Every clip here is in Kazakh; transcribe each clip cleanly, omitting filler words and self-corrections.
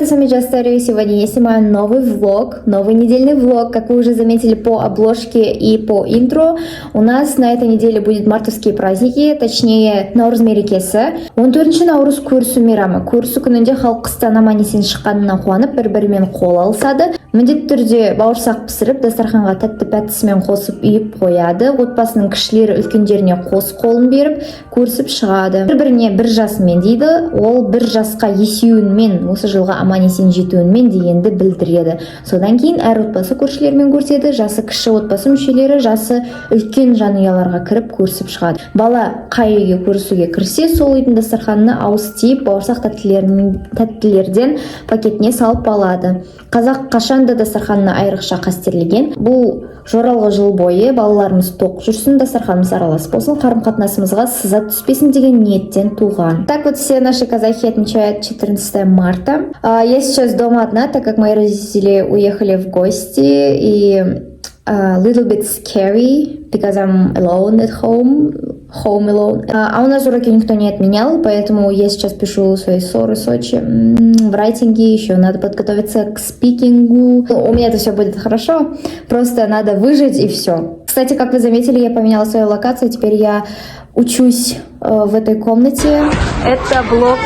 с вами Джастери. Сегодня я снимаю новый влог, новый недельный влог. Как вы уже заметили по обложке и по интро, у нас на этой неделе будет мартовские праздники, точнее Наурыз мерекесі. 14 наурыз көрісу мейрамы. Көрісу күнінде халық қыстан аман есен шыққанына қуанып, бір-бірімен қол алысады. Міндетті түрде бауырсақ пісіріп, дастарханға тәтті пәттісімен қосып үйіп қояды. Отбасының кішілері үлкендеріне қос қолын беріп, көрісіп шығады. Бір-біріне бір жасымен дейді. Ол бір жасқа есеуінмен, осы жылға аман есен жетуінмен дегенді білдіреді. Содан кейін әр отбасы көршілермен көрседі. Жасы кіші отбасы мүшелері жасы үлкен жанұяларға кіріп көрісіп шығады. Бала қай үйге көрісуге кірсе, сол үйдің дастарханына ауыз тиіп, бауырсақ тәттілерден пакетіне салып алады. Қазақ қашанда дастарханына айрықша қастерлеген. Бұл жоралғы жыл бойы балаларымыз тоқ жүрсін, дастарханымыз аралас болсын, қарым-қатынасымызға сызат түспесін деген ниеттен туған. Так вот, все наши казахи отмечают 14 марта. Я сейчас дома одна, так как мои родители уехали в гости, и little bit scary, because I'm alone at home alone. А у нас уроки никто не отменял, поэтому я сейчас пишу свои ссоры в Сочи. В райтинге еще надо подготовиться к спикингу. У меня это все будет хорошо, просто надо выжить и все. Кстати, как вы заметили, я поменяла свою локацию, теперь я учусь в этой комнате. Это блог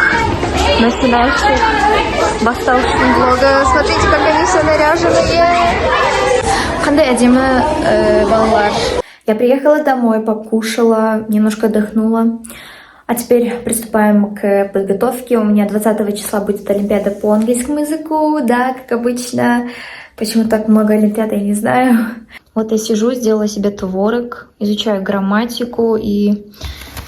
начинающих бастаушин блога. Смотрите, как они все наряженные. Қандай әдемі балалар. Я приехала домой, покушала, немножко отдохнула. А теперь приступаем к подготовке. У меня 20 числа будет олимпиада по английскому языку. Да, как обычно. Почему так много олимпиад, я не знаю. Вот я сижу, сделала себе творог, изучаю грамматику и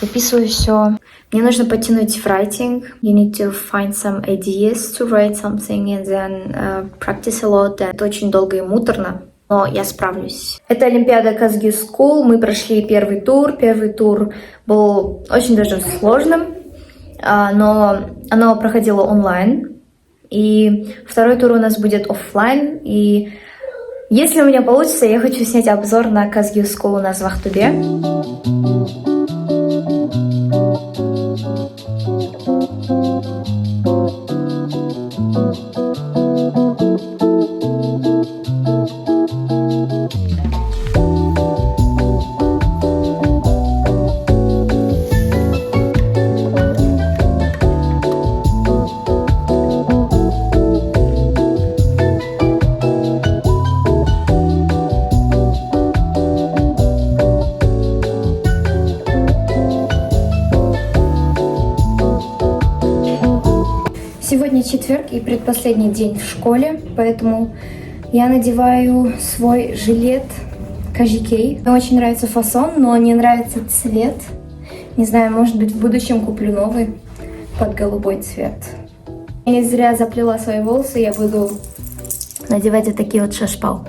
выписываю все. Мне нужно подтянуть в writing. You need to find some ideas to write something and then practice a lot. Это очень долго и муторно, но я справлюсь. Это Олимпиада Kazgyu School. Мы прошли первый тур. Первый тур был очень даже сложным, но оно проходило онлайн. И второй тур у нас будет офлайн. И если у меня получится, я хочу снять обзор на Kazgyu School у нас в Ахтубе. Сегодня четверг и предпоследний день в школе, поэтому я надеваю свой жилет KGK. Мне очень нравится фасон, но не нравится цвет. Не знаю, может быть, в будущем куплю новый под голубой цвет. Я не зря заплела свои волосы, я буду надевать вот такие вот шашпал.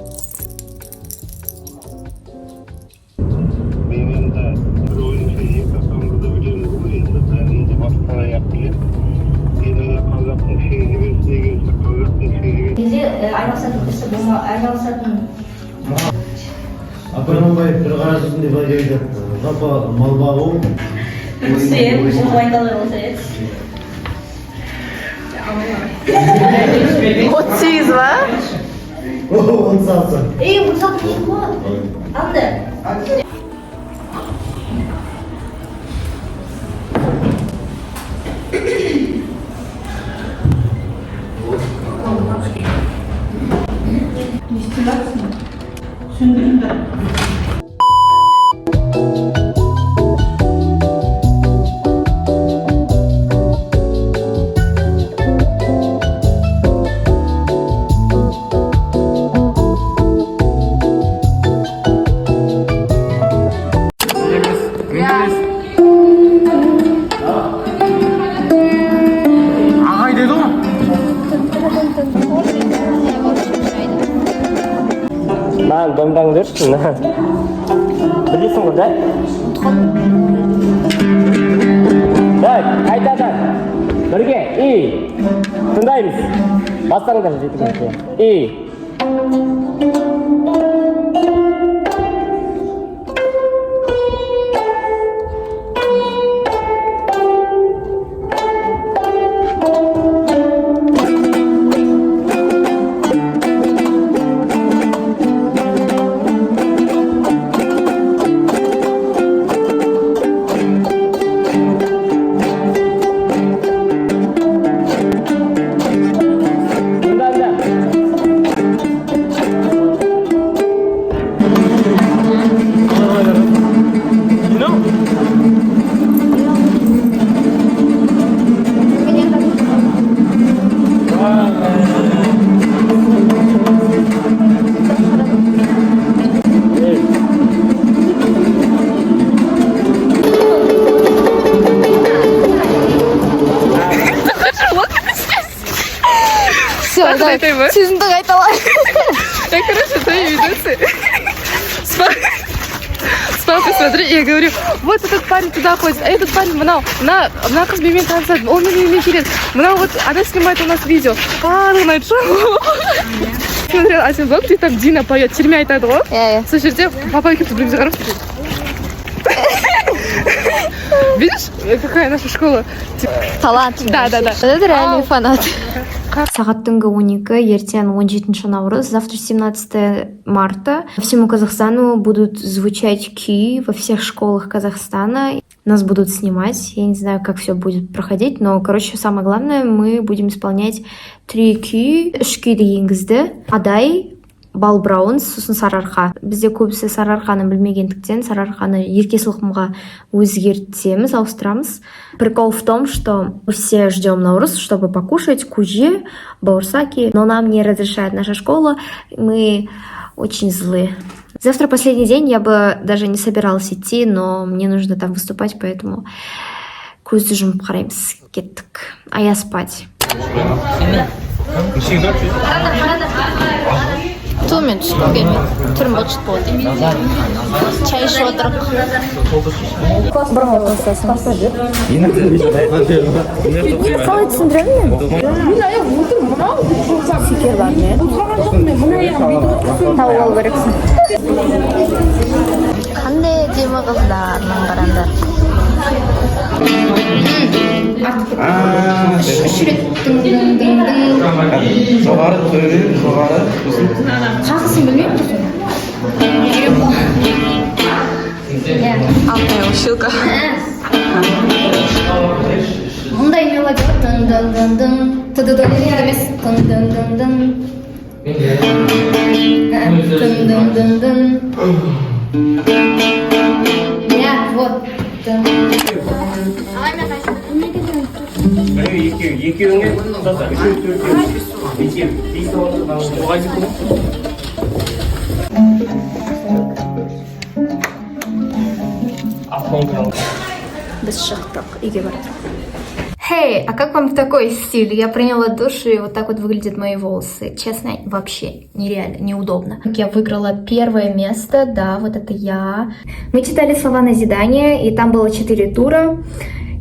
Апарманбаев бір қара жүзінде былай дейді, жалпы мал бағу Отсыз ба? он салса. Он салса не болады. Алды. Ағай деді ғой. Lan domdan dursun lan. Bilirsin burada. Dört, qaytadan. Birga, iyi. Tındaymiz. Bastanglar жеткенше. İyi. айтайын ба? Сезімді қайталай. Короче, твои видосы. С папой смотри, я говорю, вот этот парень туда ходит, а этот парень, на қыз менімен танысады, он менімен келеді. Мынау вот, она снимает у нас видео. Барлығын айтшы. Смотрел один блог, где там Дина поет, терме айтады ғой. Сол жерде папа екеуміз бірімізге қарап тұрдық. Видишь, какая наша школа? Талант. Да. Это реальный фанат. Сағат түнгі 12, ертең 17 наурыз, завтра 17 марта. По всему Казахстану будут звучать ки во всех школах Казахстана. Нас будут снимать. Я не знаю, как все будет проходить, но, короче, самое главное, мы будем исполнять 3 ки. Шкиді енгізді. Адай, Балбраун, сосын Сарыарқа. Бізде көбісі Сарыарқаны білмегендіктен Сарыарқаны Еркесілқымға өзгертеміз, ауыстырамыз. Прикол в том, что все ждем Наурыз, чтобы покушать кужи, баурсаки, но нам не разрешает наша школа, мы очень злые. Завтра последний день, я бы даже не собиралась идти, но мне нужно там выступать, поэтому көзді жұмып қараймыз, кеттік. А я спать. Туымен түскім келмейді. Түрім бұлшыт болды. Чай ішіп отырып. Қалай түсіндіремін мен? Секер бар мен. Тауып алу керексің. Қандай әдемі қыздарның қараңдар. жоғары төмен жоғары Қағысын білмеймін тұрсын. Алтая училка. Мұндай мелодия дын-дын-дын-дын, тыды-дын емес, дын-дын-дын-дын. Дын-дын-дын-дын. Вот. екеуіңе ұстаса, үшеу, төртеу, бесеу, оған жетті ме? Без шахток. Иди в Хей, а как вам такой стиль? Я приняла душ, и вот так вот выглядят мои волосы. Честно, вообще нереально, неудобно. Я выиграла первое место, да, вот это я. Мы читали слова назидания, и там было 4 тура.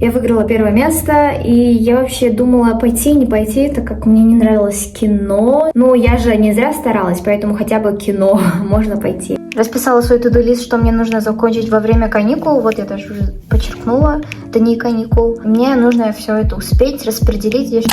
Я выиграла первое место, и я вообще думала пойти, не пойти, так как мне не нравилось кино. Ну, я же не зря старалась, поэтому хотя бы кино можно пойти. Расписала свой to-do-лист, что мне нужно закончить во время каникул. Вот я даже уже подчеркнула, это не каникул. Мне нужно все это успеть, распределить.